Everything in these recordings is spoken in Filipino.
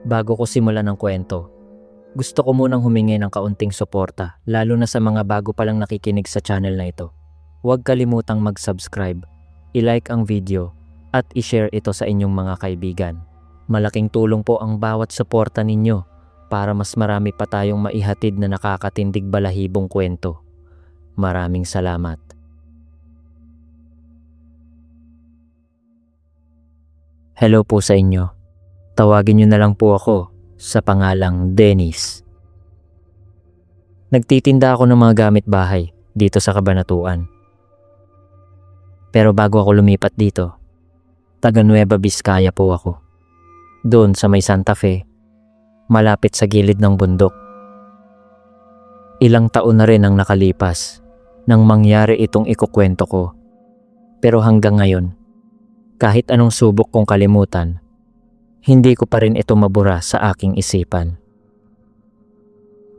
Bago ko simulan ng kwento, gusto ko munang humingi ng kaunting suporta, lalo na sa mga bago palang nakikinig sa channel na ito. Huwag kalimutang mag-subscribe, i-like ang video, at i-share ito sa inyong mga kaibigan. Malaking tulong po ang bawat suporta ninyo para mas marami pa tayong maihatid na nakakatindig balahibong kwento. Maraming salamat. Hello po sa inyo. Tawagin niyo na lang po ako sa pangalang Dennis. Nagtitinda ako ng mga gamit bahay dito sa Cabanatuan. Pero bago ako lumipat dito, taga Nueva Vizcaya po ako. Doon sa may Santa Fe, malapit sa gilid ng bundok. Ilang taon na rin ang nakalipas nang mangyari itong ikukwento ko. Pero hanggang ngayon, kahit anong subok kong kalimutan, hindi ko pa rin ito mabura sa aking isipan.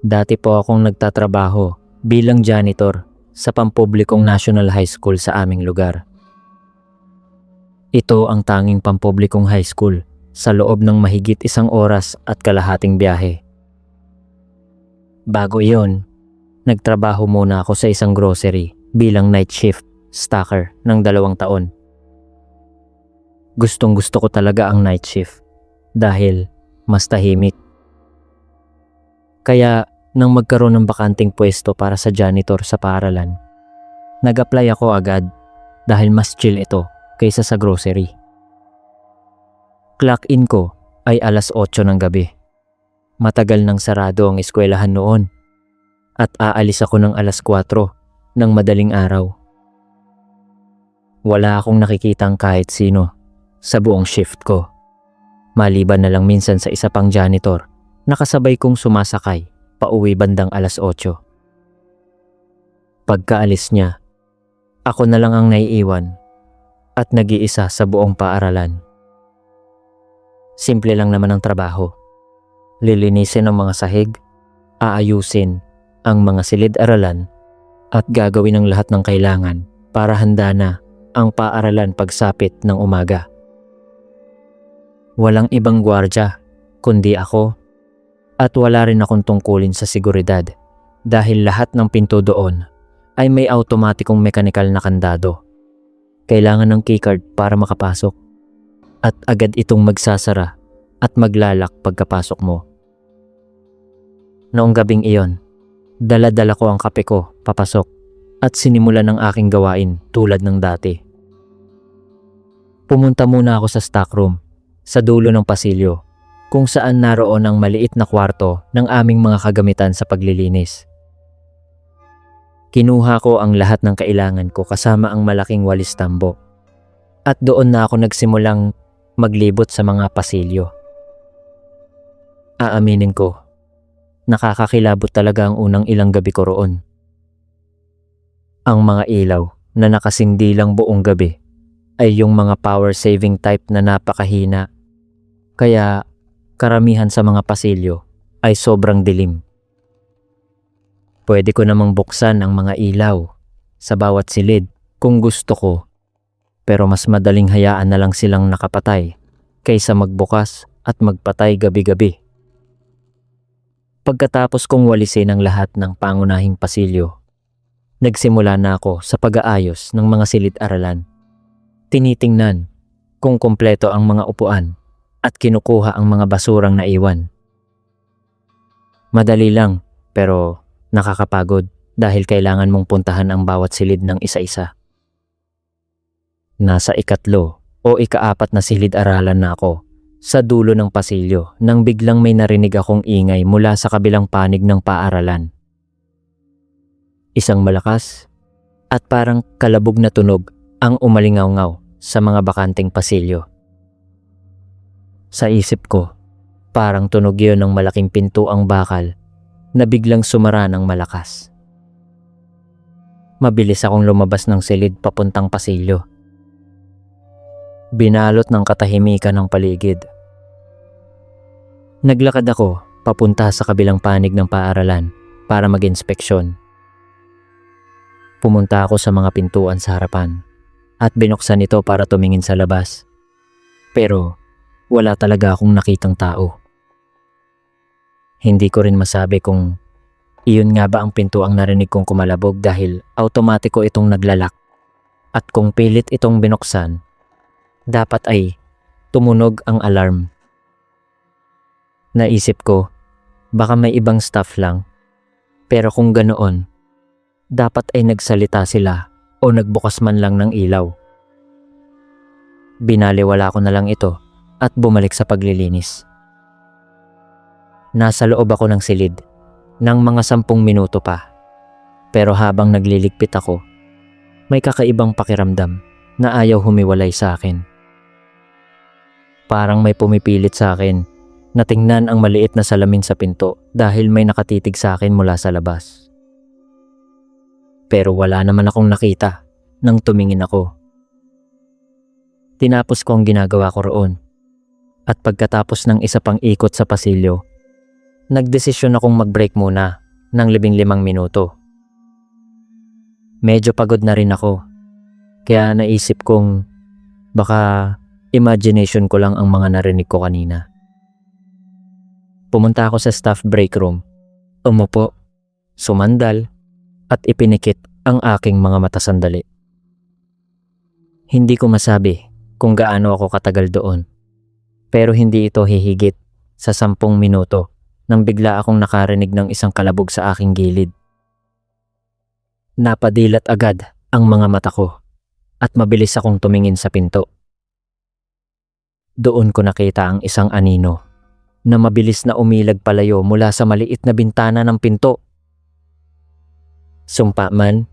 Dati po akong nagtatrabaho bilang janitor sa pampublikong National High School sa aming lugar. Ito ang tanging pampublikong high school sa loob ng mahigit 1 oras at kalahating biyahe. Bago iyon, nagtrabaho muna ako sa isang grocery bilang night shift stacker ng 2 taon. Gustong gusto ko talaga ang night shift dahil mas tahimik. Kaya nang magkaroon ng bakanting pwesto para sa janitor sa paaralan, nag-apply ako agad dahil mas chill ito kaysa sa grocery. Clock in ko ay 8:00 ng gabi. Matagal nang sarado ang eskwelahan noon at aalis ako ng 4:00 ng madaling araw. Wala akong nakikitang kahit sino sa buong shift ko. Maliban na lang minsan sa isa pang janitor na kasabay kong sumasakay pauwi bandang 8:00. Pagkaalis niya, ako na lang ang naiiwan at nag-iisa sa buong paaralan. Simple lang naman ang trabaho. Lilinisin ang mga sahig, aayusin ang mga silid-aralan at gagawin ang lahat ng kailangan para handa na ang paaralan pagsapit ng umaga. Walang ibang gwardya kundi ako at wala rin akong tungkulin sa seguridad dahil lahat ng pinto doon ay may automatikong mekanikal na kandado. Kailangan ng keycard para makapasok at agad itong magsasara at maglalak pagkapasok mo. Noong gabing iyon, dala-dala ko ang kape ko papasok at sinimulan ng aking gawain tulad ng dati. Pumunta muna ako sa stockroom sa dulo ng pasilyo kung saan naroon ang maliit na kwarto ng aming mga kagamitan sa paglilinis. Kinuha ko ang lahat ng kailangan ko kasama ang malaking walis tambo at doon na ako nagsimulang maglibot sa mga pasilyo. Aaminin ko, nakakakilabot talaga ang unang ilang gabi ko roon. Ang mga ilaw na nakasindi lang buong gabi ay yung mga power saving type na napakahina. Kaya karamihan sa mga pasilyo ay sobrang dilim. Pwede ko namang buksan ang mga ilaw sa bawat silid kung gusto ko, pero mas madaling hayaan na lang silang nakapatay kaysa magbukas at magpatay gabi-gabi. Pagkatapos kong walisin ang lahat ng pangunahing pasilyo, nagsimula na ako sa pag-aayos ng mga silid-aralan. Tinitingnan kung kumpleto ang mga upuan at kinukuha ang mga basurang naiwan. Madali lang pero nakakapagod dahil kailangan mong puntahan ang bawat silid ng isa-isa. Nasa 3 o 4 na silid-aralan na ako sa dulo ng pasilyo nang biglang may narinig akong ingay mula sa kabilang panig ng paaralan. Isang malakas at parang kalabog na tunog ang umalingaw-ngaw sa mga bakanting pasilyo. Sa isip ko, parang tunog yun ng malaking pintuang bakal na biglang sumara ng malakas. Mabilis akong lumabas ng silid papuntang pasilyo. Binalot ng katahimikan ng paligid. Naglakad ako papunta sa kabilang panig ng paaralan para mag-inspeksyon. Pumunta ako sa mga pintuan sa harapan at binuksan ito para tumingin sa labas. Pero wala talaga akong nakitang tao. Hindi ko rin masabi kung iyon nga ba ang pinto ang narinig kong kumalabog dahil automatiko itong naglalak. At kung pilit itong binuksan, dapat ay tumunog ang alarm. Naisip ko, baka may ibang staff lang. Pero kung ganoon, dapat ay nagsalita sila o nagbukas man lang ng ilaw. Binaliwala ko na lang ito at bumalik sa paglilinis. Nasa loob ako ng silid ng mga 10 minuto pa. Pero habang nagliligpit ako, may kakaibang pakiramdam na ayaw humiwalay sa akin. Parang may pumipilit sa akin na tingnan ang maliit na salamin sa pinto dahil may nakatitig sa akin mula sa labas. Pero wala naman akong nakita nang tumingin ako. Tinapos ko ang ginagawa ko roon at pagkatapos ng isa pang ikot sa pasilyo, nagdesisyon akong mag-break muna ng 15 minuto. Medyo pagod na rin ako, kaya naisip kong baka imagination ko lang ang mga narinig ko kanina. Pumunta ako sa staff break room, umupo, sumandal, at ipinikit ang aking mga mata sandali. Hindi ko masabi kung gaano ako katagal doon, pero hindi ito hihigit sa 10 minuto nang bigla akong nakarinig ng isang kalabog sa aking gilid. Napadilat agad ang mga mata ko at mabilis akong tumingin sa pinto. Doon ko nakita ang isang anino na mabilis na umilag palayo mula sa maliit na bintana ng pinto. Sumpa man,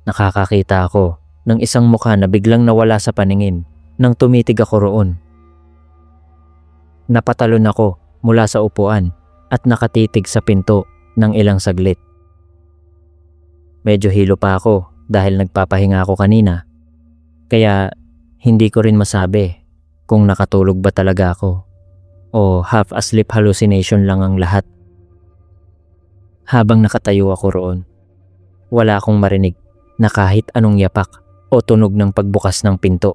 nakakakita ako ng isang mukha na biglang nawala sa paningin nang tumitig ako roon. Napatalon ako mula sa upuan at nakatitig sa pinto ng ilang saglit. Medyo hilo pa ako dahil nagpapahinga ako kanina, kaya hindi ko rin masabi kung nakatulog ba talaga ako o half-asleep hallucination lang ang lahat. Habang nakatayo ako roon, wala akong marinig na kahit anong yapak o tunog ng pagbukas ng pinto.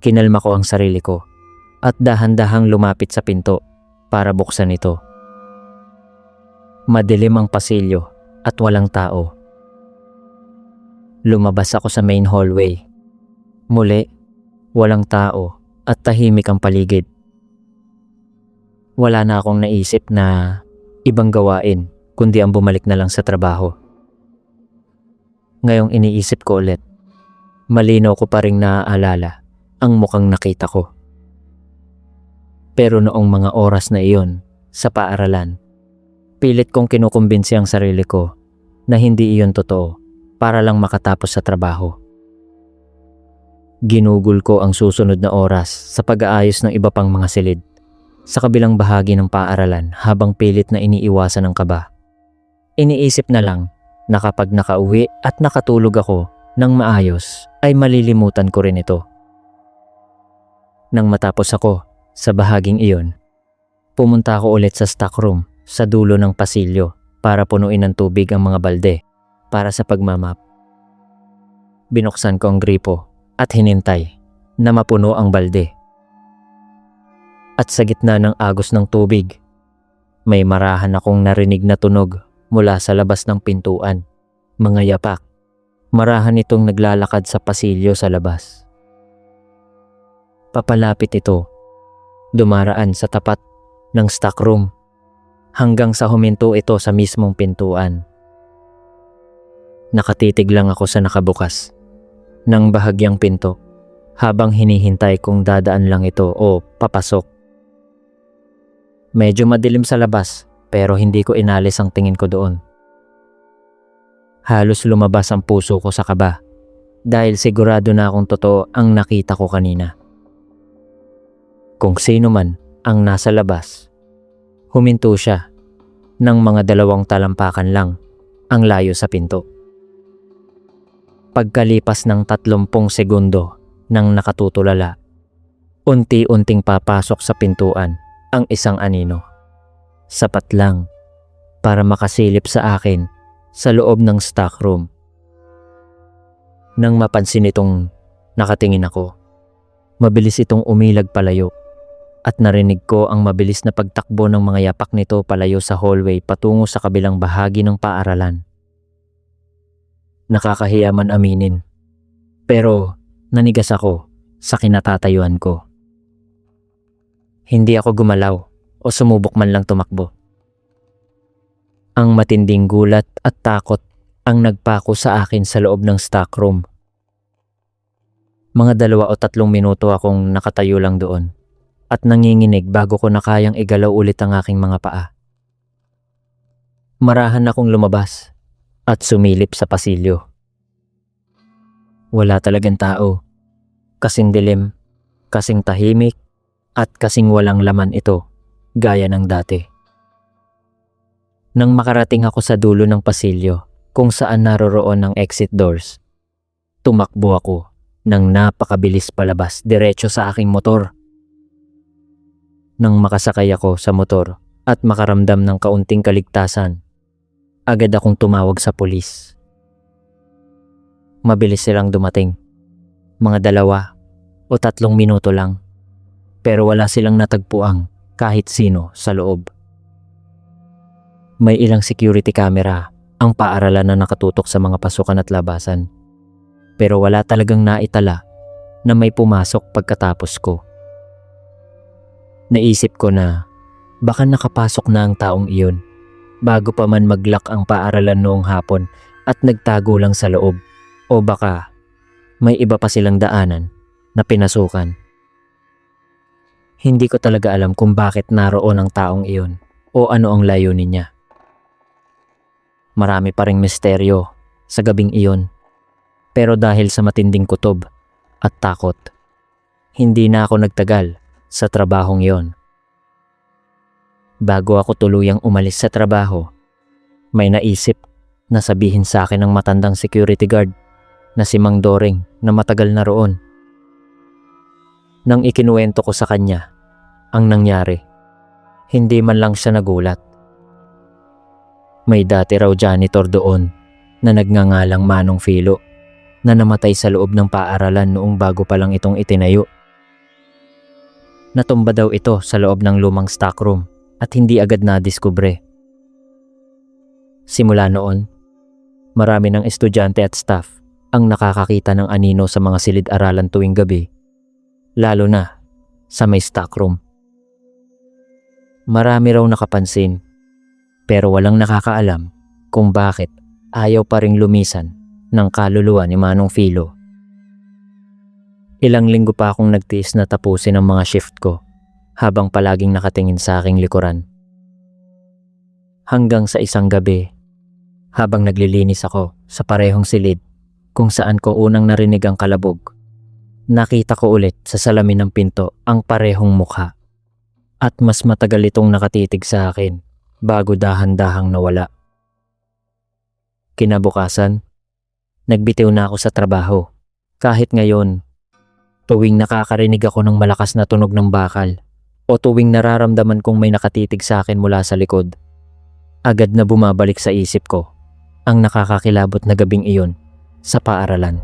Kinalma ko ang sarili ko at dahan-dahang lumapit sa pinto para buksan ito. Madilim ang pasilyo at walang tao. Lumabas ako sa main hallway. Muli, walang tao at tahimik ang paligid. Wala na akong naisip na ibang gawain kundi ang bumalik na lang sa trabaho. Ngayong iniisip ko ulit, malinaw ko pa ring naaalala ang mukhang nakita ko. Pero noong mga oras na iyon sa paaralan, pilit kong kinukumbinsi ang sarili ko na hindi iyon totoo para lang makatapos sa trabaho. Ginugol ko ang susunod na oras sa pag-aayos ng iba pang mga silid sa kabilang bahagi ng paaralan habang pilit na iniiwasan ang kaba. Iniisip na lang na kapag nakauwi at nakatulog ako ng maayos ay malilimutan ko rin ito. Nang matapos ako sa bahaging iyon, pumunta ako ulit sa stockroom sa dulo ng pasilyo para punuin ng tubig ang mga balde para sa pagmamap. Binuksan ko ang gripo at hinintay na mapuno ang balde. At sa gitna ng agos ng tubig, may marahan akong narinig na tunog mula sa labas ng pintuan. Mga yapak. Marahan itong naglalakad sa pasilyo sa labas. Papalapit ito. Dumaraan sa tapat ng stockroom hanggang sa huminto ito sa mismong pintuan. Nakatitig lang ako sa nakabukas ng bahagyang pinto habang hinihintay kung dadaan lang ito o papasok. Medyo madilim sa labas pero hindi ko inalis ang tingin ko doon. Halos lumabas ang puso ko sa kaba dahil sigurado na akong totoo ang nakita ko kanina. Kung sino man ang nasa labas, huminto siya ng mga 2 talampakan lang ang layo sa pinto. Pagkalipas ng 30 segundo nang nakatutulala, unti-unting papasok sa pintuan ang isang anino. Sapat lang para makasilip sa akin sa loob ng stockroom. Nang mapansin itong nakatingin ako, mabilis itong umilag palayo at narinig ko ang mabilis na pagtakbo ng mga yapak nito palayo sa hallway patungo sa kabilang bahagi ng paaralan. Nakakahiya man aminin, pero nanigas ako sa kinatatayuan ko. Hindi ako gumalaw o sumubok man lang tumakbo. Ang matinding gulat at takot ang nagpako sa akin sa loob ng stockroom. Mga 2 o 3 minuto akong nakatayo lang doon at nanginginig bago ko na kayang igalaw ulit ang aking mga paa. Marahan akong lumabas at sumilip sa pasilyo. Wala talagang tao. Kasing dilim, kasing tahimik, at kasing walang laman ito, gaya ng dati. Nang makarating ako sa dulo ng pasilyo kung saan naroroon ang exit doors, tumakbo ako nang napakabilis palabas diretso sa aking motor. Nang makasakay ako sa motor at makaramdam ng kaunting kaligtasan, agad akong tumawag sa pulis. Mabilis silang dumating. Mga 2 o 3 minuto lang. Pero wala silang natagpuang kahit sino sa loob. May ilang security camera ang paaralan na nakatutok sa mga pasukan at labasan. Pero wala talagang naitala na may pumasok pagkatapos ko. Naisip ko na baka nakapasok na ang taong iyon bago pa man mag-lock ang paaralan noong hapon at nagtago lang sa loob. O baka may iba pa silang daanan na pinasukan. Hindi ko talaga alam kung bakit naroon ang taong iyon o ano ang layunin niya. Marami pa ring misteryo sa gabing iyon. Pero dahil sa matinding kutob at takot, hindi na ako nagtagal sa trabahong iyon. Bago ako tuluyang umalis sa trabaho, may naisip na sabihin sa akin ng matandang security guard na si Mang Doring na matagal na roon. Nang ikinuwento ko sa kanya ang nangyari, hindi man lang siya nagulat. May dati raw janitor doon na nagngangalang Manong Filo na namatay sa loob ng paaralan noong bago pa lang itong itinayo. Natumba daw ito sa loob ng lumang stockroom at hindi agad nadiskubre. Simula noon, marami ng estudyante at staff ang nakakakita ng anino sa mga silid-aralan tuwing gabi, lalo na sa may stockroom. Marami raw nakapansin, pero walang nakakaalam kung bakit ayaw pa ring lumisan ng kaluluwa ni Manong Filo. Ilang linggo pa akong nagtiis na tapusin ang mga shift ko habang palaging nakatingin sa aking likuran. Hanggang sa isang gabi, habang naglilinis ako sa parehong silid kung saan ko unang narinig ang kalabog, nakita ko ulit sa salamin ng pinto ang parehong mukha at mas matagal itong nakatitig sa akin bago dahan-dahang nawala. Kinabukasan, nagbitiw na ako sa trabaho. Kahit ngayon, tuwing nakakarinig ako ng malakas na tunog ng bakal o tuwing nararamdaman kong may nakatitig sa akin mula sa likod, agad na bumabalik sa isip ko ang nakakakilabot na gabing iyon sa paaralan.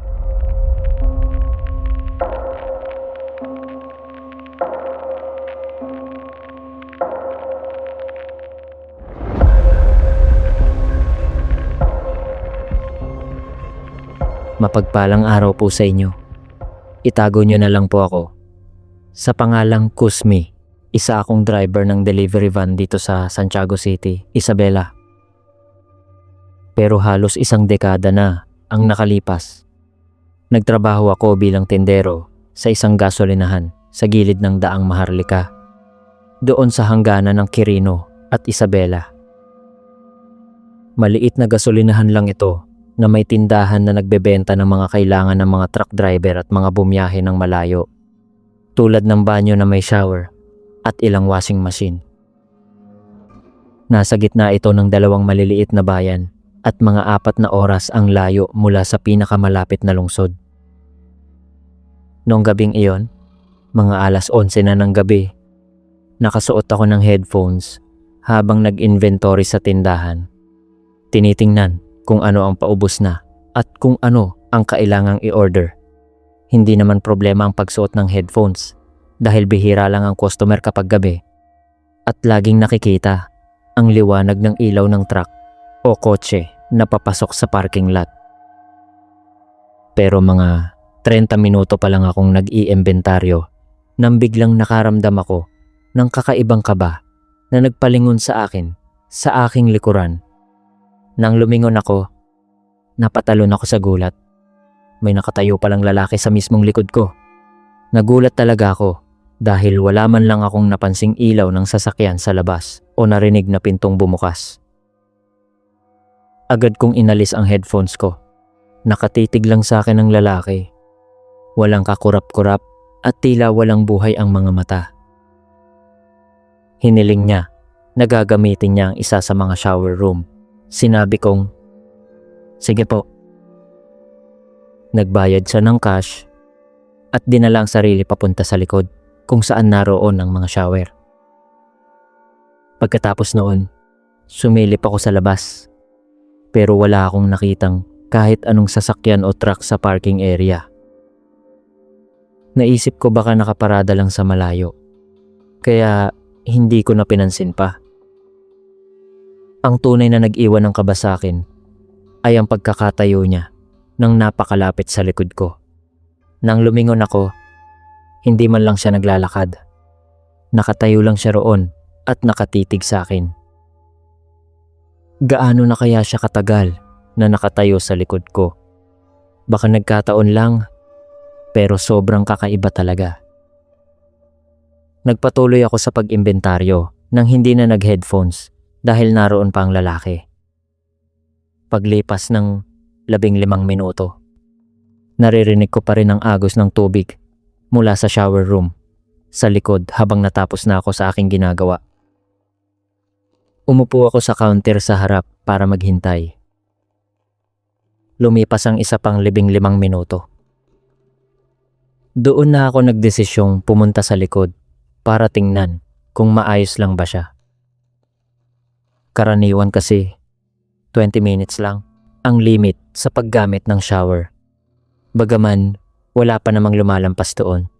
Mapagpalang araw po sa inyo. Itago nyo na lang po ako. Sa pangalang Kusmi, isa akong driver ng delivery van dito sa Santiago City, Isabela. Pero halos 1 dekada na ang nakalipas. Nagtrabaho ako bilang tendero sa isang gasolinahan sa gilid ng daang Maharlika, doon sa hangganan ng Quirino at Isabela. Maliit na gasolinahan lang ito na may tindahan na nagbebenta ng mga kailangan ng mga truck driver at mga bumiyahe ng malayo, tulad ng banyo na may shower at ilang washing machine. Nasa gitna ito ng 2 maliliit na bayan at mga 4 na oras ang layo mula sa pinakamalapit na lungsod. Noong gabing iyon, mga 11:00 na ng gabi, nakasuot ako ng headphones habang nag-inventory sa tindahan. Tinitingnan kung ano ang paubos na at kung ano ang kailangang i-order. Hindi naman problema ang pagsuot ng headphones dahil bihira lang ang customer kapag gabi at laging nakikita ang liwanag ng ilaw ng truck o kotse na papasok sa parking lot. Pero mga 30 minuto pa lang akong nag-iimbentaryo nang biglang nakaramdam ako ng kakaibang kaba na nagpalingon sa akin sa aking likuran. Nang lumingon ako, napatalon ako sa gulat. May nakatayo palang lalaki sa mismong likod ko. Nagulat talaga ako dahil wala man lang akong napansing ilaw ng sasakyan sa labas o narinig na pintong bumukas. Agad kong inalis ang headphones ko. Nakatitig lang sa akin ang lalaki. Walang kakurap-kurap at tila walang buhay ang mga mata. Hiniling niya na gagamitin niya ang isa sa mga shower room. Sinabi kong, "Sige po." Nagbayad siya ng cash at dinala ang sarili papunta sa likod kung saan naroon ang mga shower. Pagkatapos noon, sumilip ako sa labas pero wala akong nakitang kahit anong sasakyan o truck sa parking area. Naisip ko baka nakaparada lang sa malayo, kaya hindi ko na pinansin pa. Ang tunay na nag-iwan ng kaba sa akin ay ang pagkakatayo niya nang napakalapit sa likod ko. Nang lumingon ako, hindi man lang siya naglalakad. Nakatayo lang siya roon at nakatitig sa akin. Gaano na kaya siya katagal na nakatayo sa likod ko? Baka nagkataon lang, pero sobrang kakaiba talaga. Nagpatuloy ako sa pag-imbentaryo nang hindi na nag-headphones dahil naroon pa ang lalaki. Paglipas ng 15 minuto, naririnig ko pa rin ang agos ng tubig mula sa shower room sa likod habang natapos na ako sa aking ginagawa. Umupo ako sa counter sa harap para maghintay. Lumipas ang isa pang 15 minuto. Doon na ako nagdesisyong pumunta sa likod para tingnan kung maayos lang ba siya. Karaniwan kasi 20 minutes lang ang limit sa paggamit ng shower. Bagaman wala pa namang lumalampas doon.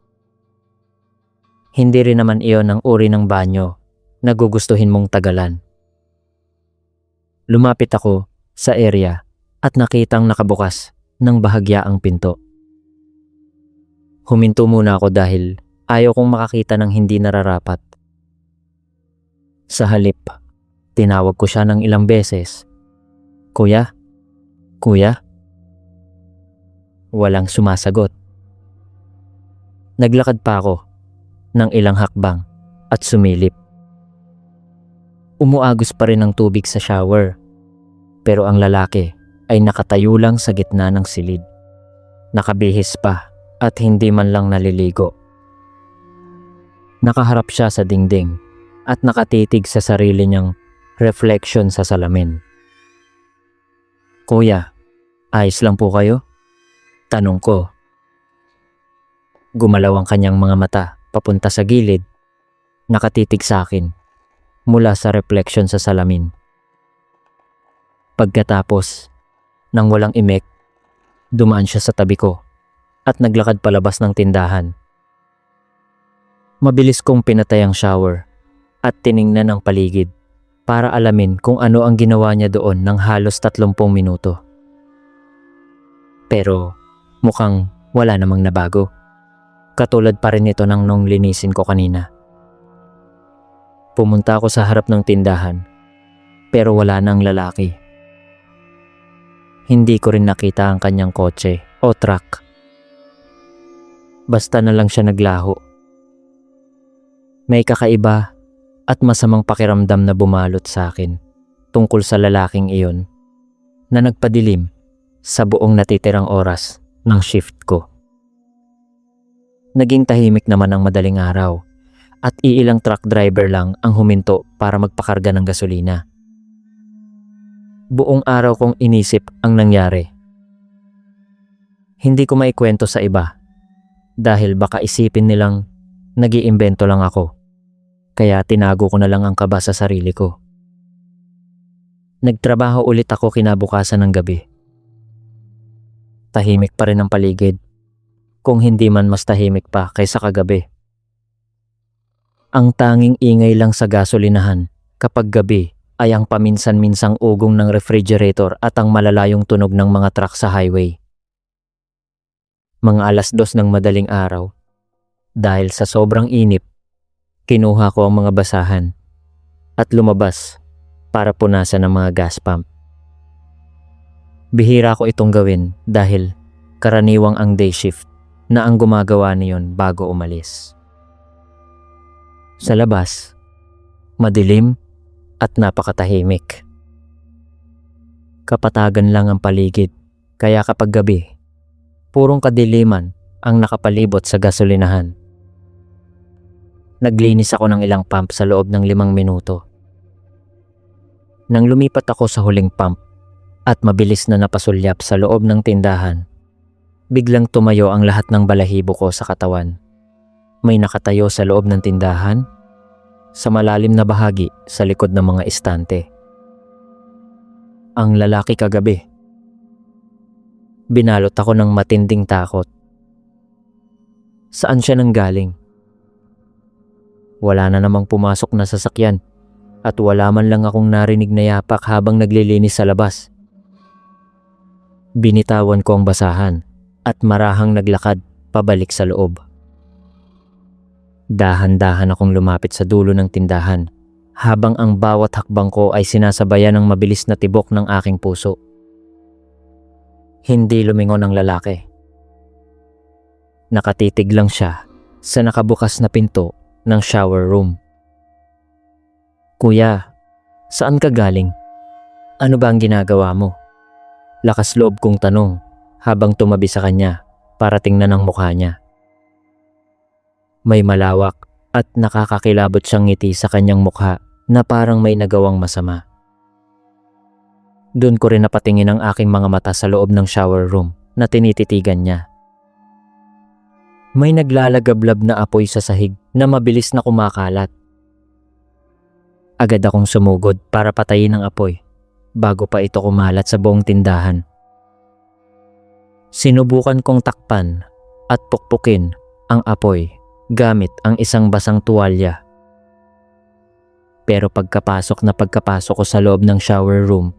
Hindi rin naman iyon ang uri ng banyo na gugustuhin mong tagalan. Lumapit ako sa area at nakitang nakabukas ng bahagya ang pinto. Huminto muna ako dahil ayaw kong makakita ng hindi nararapat. Sa halip, tinawag ko siya ng ilang beses. "Kuya? Kuya?" Walang sumasagot. Naglakad pa ako ng ilang hakbang at sumilip. Umuagos pa rin ang tubig sa shower, pero ang lalaki ay nakatayo lang sa gitna ng silid. Nakabihis pa at hindi man lang naliligo. Nakaharap siya sa dingding at nakatitig sa sarili niyang reflection sa salamin. "Kuya, ayos lang po kayo?" Tanong ko. Gumalaw ang kanyang mga mata papunta sa gilid, nakatitig sa akin mula sa reflection sa salamin. Pagkatapos, nang walang imek, dumaan siya sa tabi ko at naglakad palabas ng tindahan. Mabilis kong pinatay ang shower at tiningnan ang paligid para alamin kung ano ang ginawa niya doon ng halos 30 minuto. Pero mukhang wala namang nabago. Katulad pa rin ito ng nung linisin ko kanina. Pumunta ako sa harap ng tindahan pero wala nang lalaki. Hindi ko rin nakita ang kanyang kotse o truck. Basta na lang siya naglaho. May kakaiba at masamang pakiramdam na bumalot sa akin tungkol sa lalaking iyon na nagpadilim sa buong natitirang oras ng shift ko. Naging tahimik naman ang madaling araw at iilang truck driver lang ang huminto para magpakarga ng gasolina. Buong araw kong inisip ang nangyari. Hindi ko maikwento sa iba dahil baka isipin nilang nag-iimbento lang ako, kaya tinago ko na lang ang kaba sa sarili ko. Nagtrabaho ulit ako kinabukasan ng gabi. Tahimik pa rin ang paligid, kung hindi man mas tahimik pa kaysa kagabi. Ang tanging ingay lang sa gasolinahan kapag gabi ay ang paminsan-minsang ugong ng refrigerator at ang malalayong tunog ng mga truck sa highway. Mga 2:00 ng madaling araw, dahil sa sobrang inip, kinuha ko ang mga basahan at lumabas para punasan ang mga gas pump. Bihira ko itong gawin dahil karaniwang ang day shift na ang gumagawa niyon bago umalis. Sa labas, madilim at napakatahimik. Kapatagan lang ang paligid, kaya kapag gabi, purong kadiliman ang nakapalibot sa gasolinahan. Naglinis ako ng ilang pump sa loob ng 5 minuto. Nang lumipat ako sa huling pump at mabilis na napasulyap sa loob ng tindahan, biglang tumayo ang lahat ng balahibo ko sa katawan. May nakatayo sa loob ng tindahan, sa malalim na bahagi sa likod ng mga estante. Ang lalaki kagabi. Binalot ako ng matinding takot. Saan siya nanggaling? Wala na namang pumasok na sasakyan at wala man lang akong narinig na yapak habang naglilinis sa labas. Binitawan ko ang basahan at marahang naglakad pabalik sa loob. Dahan-dahan akong lumapit sa dulo ng tindahan habang ang bawat hakbang ko ay sinasabayan ng mabilis na tibok ng aking puso. Hindi lumingon ang lalaki. Nakatitig lang siya sa nakabukas na pinto ng shower room. "Kuya, saan ka galing? Ano ba ang ginagawa mo?" Lakas loob kong tanong habang tumabi sa kanya para tingnan ang mukha niya. May malawak at nakakakilabot siyang ngiti sa kanyang mukha na parang may nagawang masama. Doon ko rin napatingin ang aking mga mata sa loob ng shower room na tinititigan niya. May naglalagablab na apoy sa sahig na mabilis na kumakalat. Agad akong sumugod para patayin ang apoy bago pa ito kumalat sa buong tindahan. Sinubukan kong takpan at pukpukin ang apoy gamit ang isang basang tuwalya. Pero pagkapasok ko sa loob ng shower room,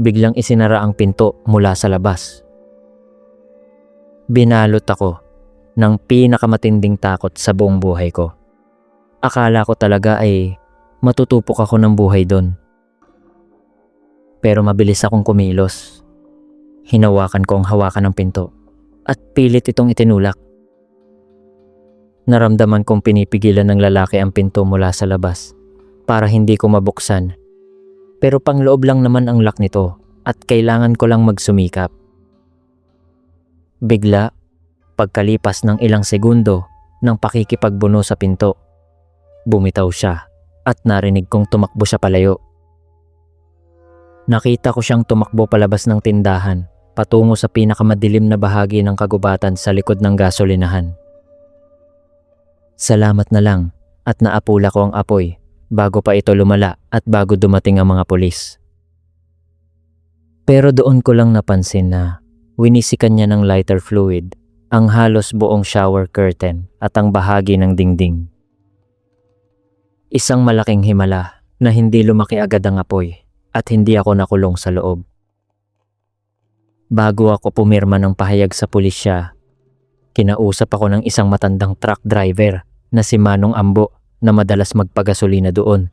biglang isinara ang pinto mula sa labas. Binalot ako ng pinakamatinding takot sa buong buhay ko. Akala ko talaga ay matutupok ako ng buhay doon. Pero mabilis akong kumilos. Hinawakan ko ang hawakan ng pinto at pilit itong itinulak. Naramdaman kong pinipigilan ng lalaki ang pinto mula sa labas para hindi ko mabuksan. Pero pangloob lang naman ang lock nito at kailangan ko lang magsumikap. Bigla, pagkalipas ng ilang segundo ng pakikipagbuno sa pinto, bumitaw siya at narinig kong tumakbo siya palayo. Nakita ko siyang tumakbo palabas ng tindahan patungo sa pinakamadilim na bahagi ng kagubatan sa likod ng gasolinahan. Salamat na lang at naapula ko ang apoy bago pa ito lumala at bago dumating ang mga pulis. Pero doon ko lang napansin na winisikan niya ng lighter fluid ang halos buong shower curtain at ang bahagi ng dingding. Isang malaking himala na hindi lumaki agad ang apoy at hindi ako nakulong sa loob. Bago ako pumirma ng pahayag sa pulisya, kinausap ako ng isang matandang truck driver na si Manong Ambo na madalas magpagasolina doon.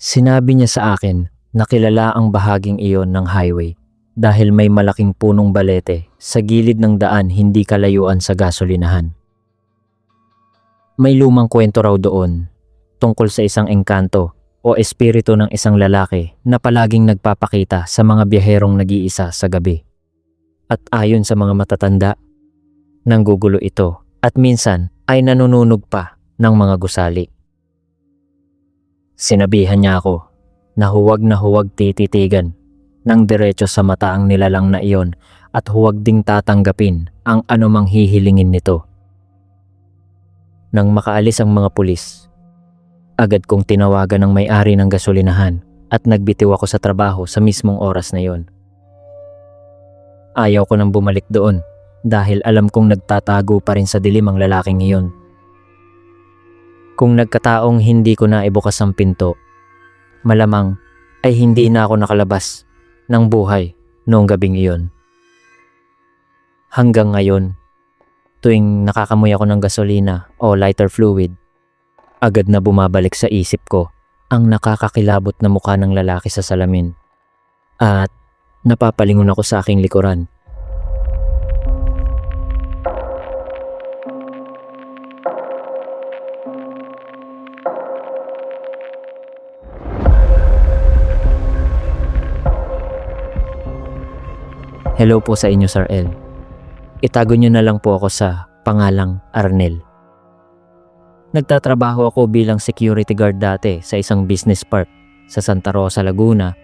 Sinabi niya sa akin na kilala ang bahaging iyon ng highway dahil may malaking punong balete sa gilid ng daan hindi kalayuan sa gasolinahan. May lumang kwento raw doon tungkol sa isang engkanto o espiritu ng isang lalaki na palaging nagpapakita sa mga biyaherong nag-iisa sa gabi. At ayon sa mga matatanda, nanggugulo ito at minsan ay nanununog pa ng mga gusali. Sinabihan niya ako na huwag tititigan ng diretso sa mata ang nilalang na iyon at huwag ding tatanggapin ang anumang hihilingin nito. Nang makaalis ang mga pulis, agad kong tinawagan ng may-ari ng gasolinahan at nagbitiw ako sa trabaho sa mismong oras na iyon. Ayaw ko nang bumalik doon dahil alam kong nagtatago pa rin sa dilim ang lalaking iyon. Kung nagkataong hindi ko na ibukas ang pinto, malamang ay hindi na ako nakalabas ng buhay noong gabing iyon. Hanggang ngayon, tuwing nakakamoy ako ng gasolina o lighter fluid, agad na bumabalik sa isip ko ang nakakakilabot na mukha ng lalaki sa salamin. At napapalingon ako sa aking likuran. Hello po sa inyo, Sir L. Itago niyo na lang po ako sa pangalang Arnel. Nagtatrabaho ako bilang security guard dati sa isang business park sa Santa Rosa, Laguna,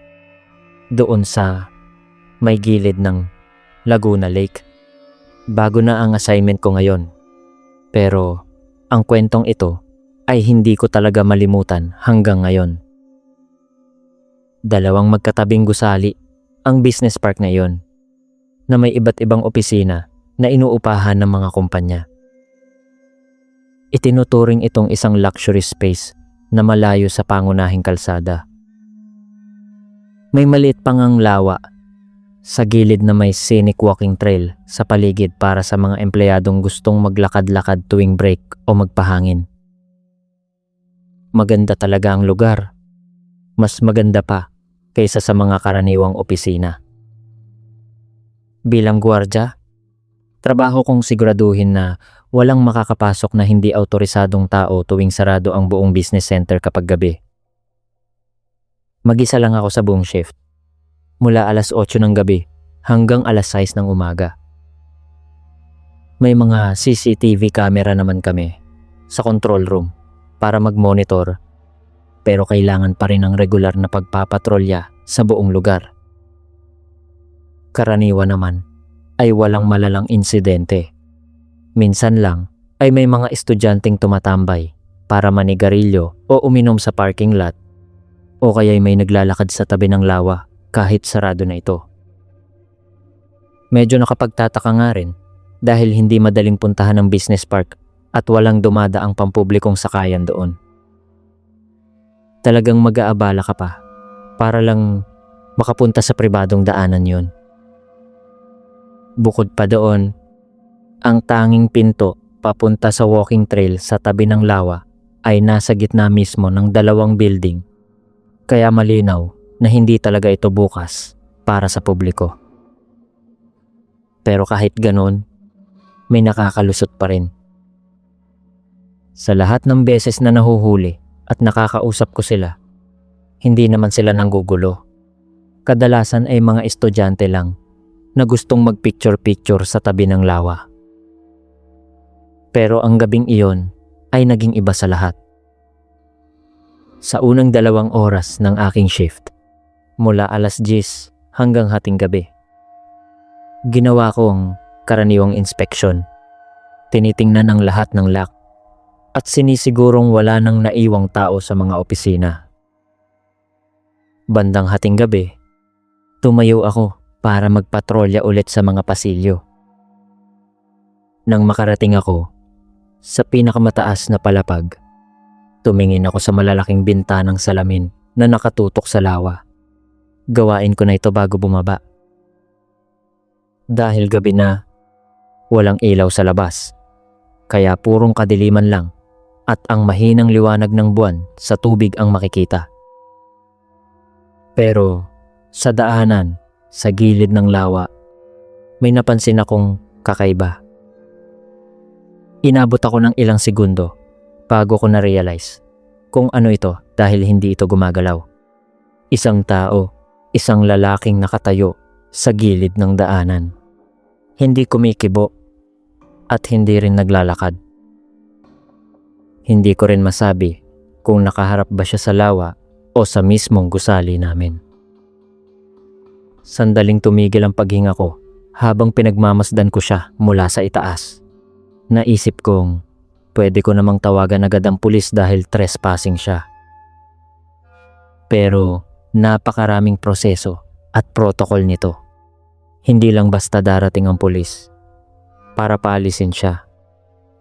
doon sa may gilid ng Laguna Lake. Bago na ang assignment ko ngayon. Pero ang kwentong ito ay hindi ko talaga malimutan hanggang ngayon. Dalawang magkatabing gusali ang business park na iyon, na may iba't ibang opisina na inuupahan ng mga kumpanya. Itinuturing itong isang luxury space na malayo sa pangunahing kalsada. May maliit pang ang lawa sa gilid na may scenic walking trail sa paligid para sa mga empleyadong gustong maglakad-lakad tuwing break o magpahangin. Maganda talaga ang lugar. Mas maganda pa kaysa sa mga karaniwang opisina. Bilang gwardiya, trabaho kong siguraduhin na walang makakapasok na hindi autorisadong tao tuwing sarado ang buong business center kapag gabi. Mag-isa lang ako sa buong shift, mula alas 8 ng gabi hanggang alas 6 ng umaga. May mga CCTV camera naman kami sa control room para mag-monitor, pero kailangan pa rin ng regular na pagpapatrolya sa buong lugar. Karaniwan naman ay walang malalang insidente. Minsan lang ay may mga estudyanteng tumatambay para manigarilyo o uminom sa parking lot, o kaya'y may naglalakad sa tabi ng lawa kahit sarado na ito. Medyo nakapagtataka nga rin dahil hindi madaling puntahan ng business park at walang dumadaang pampublikong sakayan doon. Talagang mag-aabala ka pa para lang makapunta sa pribadong daanan yon. Bukod pa doon, ang tanging pinto papunta sa walking trail sa tabi ng lawa ay nasa gitna mismo ng dalawang building, kaya malinaw na hindi talaga ito bukas para sa publiko. Pero kahit ganon, may nakakalusot pa rin. Sa lahat ng beses na nahuhuli at nakakausap ko sila, hindi naman sila nanggugulo. Kadalasan ay mga estudyante lang na gustong mag-picture-picture sa tabi ng lawa. Pero ang gabing iyon ay naging iba sa lahat. Sa unang 2 oras ng aking shift, mula alas 10 hanggang hating gabi, ginawa ko ang karaniwang inspeksyon. Tinitingnan ang lahat ng lock at sinisigurong wala nang naiwang tao sa mga opisina. Bandang hating gabi, tumayo ako para magpatrolya ulit sa mga pasilyo. Nang makarating ako sa pinakamataas na palapag, tumingin ako sa malalaking bintanang salamin na nakatutok sa lawa. Gawain ko na ito bago bumaba. Dahil gabi na, walang ilaw sa labas, kaya purong kadiliman lang at ang mahinang liwanag ng buwan sa tubig ang makikita. Pero sa daanan, sa gilid ng lawa, may napansin akong kakaiba. Inabot ako ng ilang segundo bago ko na-realize kung ano ito dahil hindi ito gumagalaw. Isang tao, isang lalaking nakatayo sa gilid ng daanan. Hindi kumikibo at hindi rin naglalakad. Hindi ko rin masabi kung nakaharap ba siya sa lawa o sa mismong gusali namin. Sandaling tumigil ang paghinga ko habang pinagmamasdan ko siya mula sa itaas. Naisip kong pwede ko namang tawagan agad ang pulis dahil trespassing siya. Pero napakaraming proseso at protocol nito. Hindi lang basta darating ang pulis. Para paalisin siya,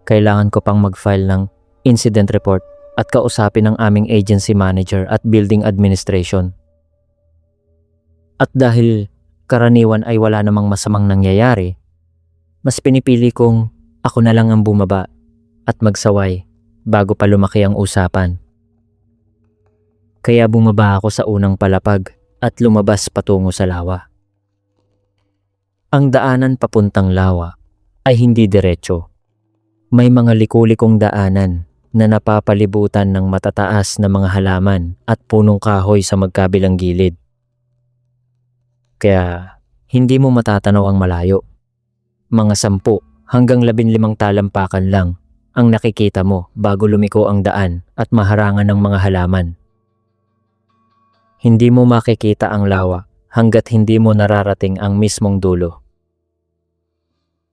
kailangan ko pang mag-file ng incident report at kausapin ang aming agency manager at building administration. At dahil karaniwan ay wala namang masamang nangyayari, mas pinipili kong ako na lang ang bumaba at magsaway bago pa lumaki ang usapan. Kaya bumaba ako sa unang palapag at lumabas patungo sa lawa. Ang daanan papuntang lawa ay hindi diretso. May mga liku-likong daanan na napapalibutan ng matataas na mga halaman at punong kahoy sa magkabilang gilid. Kaya hindi mo matatanaw ang malayo. Mga 10 hanggang 15 talampakan lang ang nakikita mo bago lumiko ang daan at maharangan ng mga halaman. Hindi mo makikita ang lawa hanggat hindi mo nararating ang mismong dulo.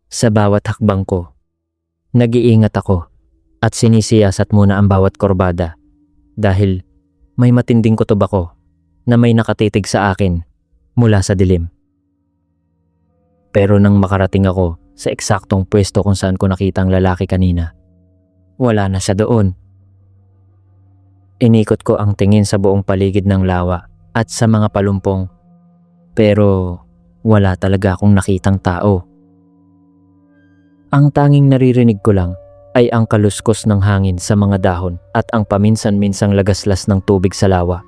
Sa bawat hakbang ko, nag-iingat ako at sinisiyasat muna ang bawat kurbada dahil may matinding kutob ako na may nakatitig sa akin mula sa dilim. Pero nang makarating ako sa eksaktong pwesto kung saan ko nakita ang lalaki kanina, wala na siya doon. Inikot ko ang tingin sa buong paligid ng lawa at sa mga palumpong, pero wala talaga akong nakitang tao. Ang tanging naririnig ko lang ay ang kaluskos ng hangin sa mga dahon at ang paminsan-minsang lagaslas ng tubig sa lawa.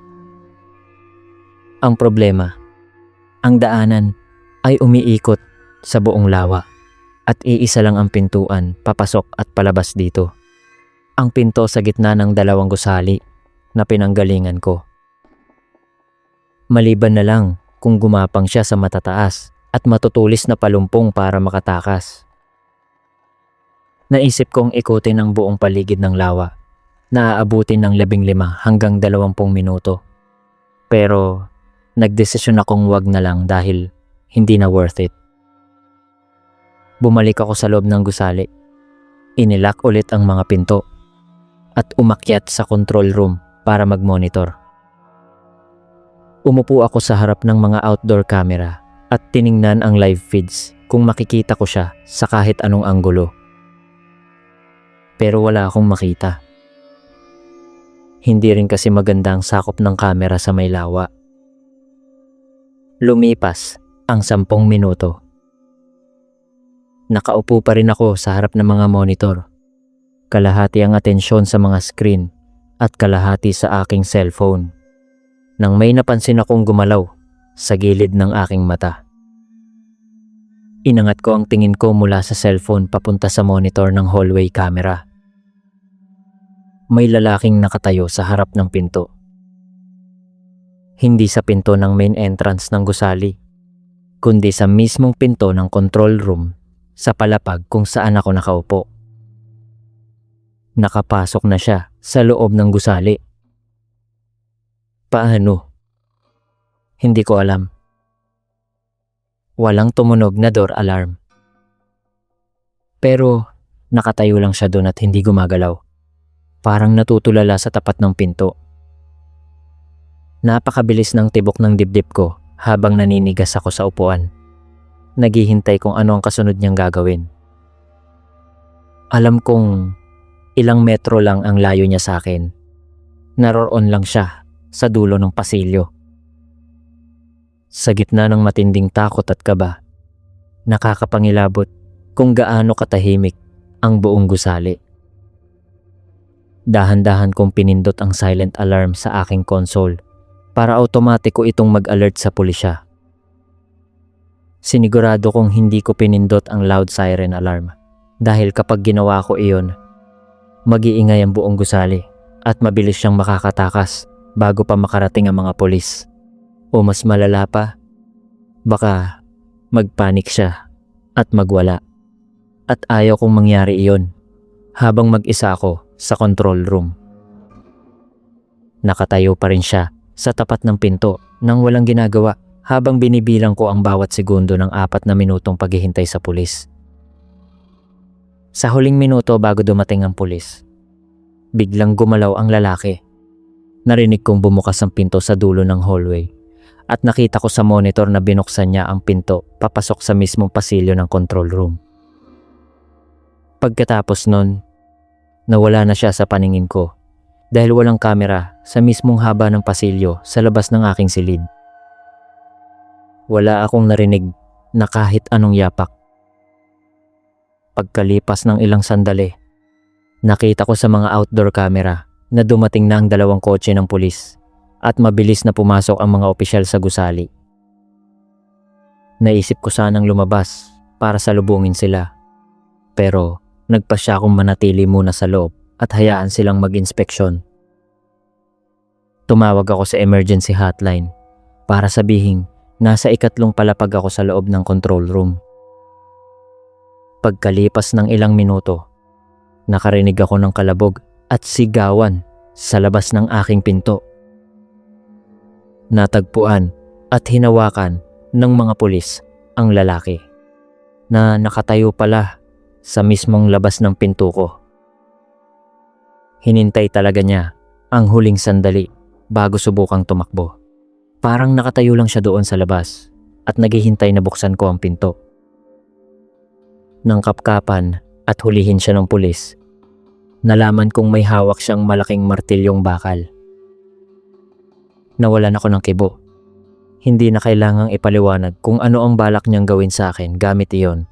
Ang problema, ang daanan ay umiikot sa buong lawa at iisa lang ang pintuan papasok at palabas dito. Ang pinto sa gitna ng 2 gusali na pinanggalingan ko. Maliban na lang kung gumapang siya sa matataas at matutulis na palumpong para makatakas. Naisip kong ikutin ang buong paligid ng lawa na aabutin ng 15 hanggang 20 minuto. Pero nagdesisyon akong wag na lang dahil hindi na worth it. Bumalik ako sa loob ng gusali. Inilak ulit ang mga pinto at umakyat sa control room para mag-monitor. Umupo ako sa harap ng mga outdoor camera at tiningnan ang live feeds kung makikita ko siya sa kahit anong anggulo. Pero wala akong makita. Hindi rin kasi maganda ang sakop ng kamera sa may lawa. Lumipas ang 10 minuto. Nakaupo pa rin ako sa harap ng mga monitor. Kalahati ang atensyon sa mga screen at kalahati sa aking cellphone. Nang may napansin akong gumalaw sa gilid ng aking mata. Inangat ko ang tingin ko mula sa cellphone papunta sa monitor ng hallway camera. May lalaking nakatayo sa harap ng pinto. Hindi sa pinto ng main entrance ng gusali, kundi sa mismong pinto ng control room sa palapag kung saan ako nakaupo. Nakapasok na siya sa loob ng gusali. Paano? Hindi ko alam. Walang tumunog na door alarm. Pero nakatayo lang siya doon at hindi gumagalaw. Parang natutulala sa tapat ng pinto. Napakabilis ng tibok ng dibdib ko habang naninigas ako sa upuan. Naghihintay kung ano ang kasunod niyang gagawin. Alam kong ilang metro lang ang layo niya sa akin. Naroon lang siya sa dulo ng pasilyo. Sa gitna ng matinding takot at kaba, nakakapangilabot kung gaano katahimik ang buong gusali. Dahan-dahan kong pinindot ang silent alarm sa aking console para automatiko itong mag-alert sa pulisya. Sinigurado kong hindi ko pinindot ang loud siren alarm dahil kapag ginawa ko iyon, mag-iingay ang buong gusali at mabilis siyang makakatakas bago pa makarating ang mga pulis. O mas malala pa, baka magpanik siya at magwala. At ayaw kong mangyari iyon habang mag-isa ako sa control room. Nakatayo pa rin siya sa tapat ng pinto nang walang ginagawa habang binibilang ko ang bawat segundo ng 4 na minutong paghihintay sa pulis. Sa huling minuto bago dumating ang pulis, biglang gumalaw ang lalaki. Narinig kong bumukas ang pinto sa dulo ng hallway at nakita ko sa monitor na binuksan niya ang pinto papasok sa mismong pasilyo ng control room. Pagkatapos nun, nawala na siya sa paningin ko dahil walang kamera sa mismong haba ng pasilyo sa labas ng aking silid. Wala akong narinig na kahit anong yapak. Pagkalipas ng ilang sandali, nakita ko sa mga outdoor camera na dumating na ang 2 kotse ng pulis at mabilis na pumasok ang mga opisyal sa gusali. Naisip ko sanang lumabas para salubungin sila, pero nagpasya akong manatili muna sa loob at hayaan silang mag-inspeksyon. Tumawag ako sa emergency hotline para sabihin nasa 3 palapag ako sa loob ng control room. Pagkalipas ng ilang minuto, nakarinig ako ng kalabog at sigawan sa labas ng aking pinto. Natagpuan at hinawakan ng mga pulis ang lalaki na nakatayo pala sa mismong labas ng pinto ko. Hinintay talaga niya ang huling sandali bago subukang tumakbo. Parang nakatayo lang siya doon sa labas at naghihintay na buksan ko ang pinto. Nang kapkapan at hulihin siya ng pulis, nalaman kong may hawak siyang malaking martilyong bakal. Nawalan ako ng kibo. Hindi na kailangang ipaliwanag kung ano ang balak niyang gawin sa akin gamit iyon.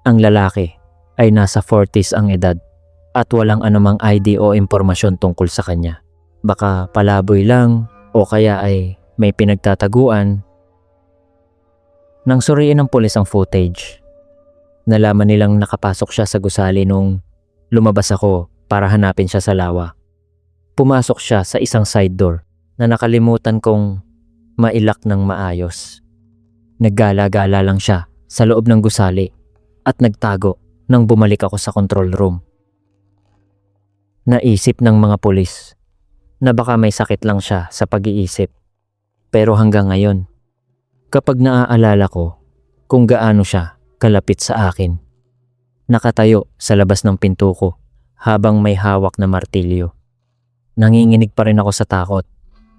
Ang lalaki ay nasa 40s ang edad at walang anumang ID o impormasyon tungkol sa kanya. Baka palaboy lang o kaya ay may pinagtataguan. Nang suriin ng pulis ang footage, nalaman nilang nakapasok siya sa gusali nung lumabas ako para hanapin siya sa lawa. Pumasok siya sa isang side door na nakalimutan kong mailak ng maayos. Naggala-gala lang siya sa loob ng gusali at nagtago nang bumalik ako sa control room. Naisip ng mga pulis na baka may sakit lang siya sa pag-iisip. Pero hanggang ngayon, kapag naaalala ko kung gaano siya kalapit sa akin, nakatayo sa labas ng pinto ko habang may hawak na martilyo, nanginginig pa rin ako sa takot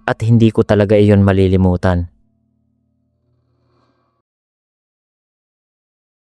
at hindi ko talaga iyon malilimutan.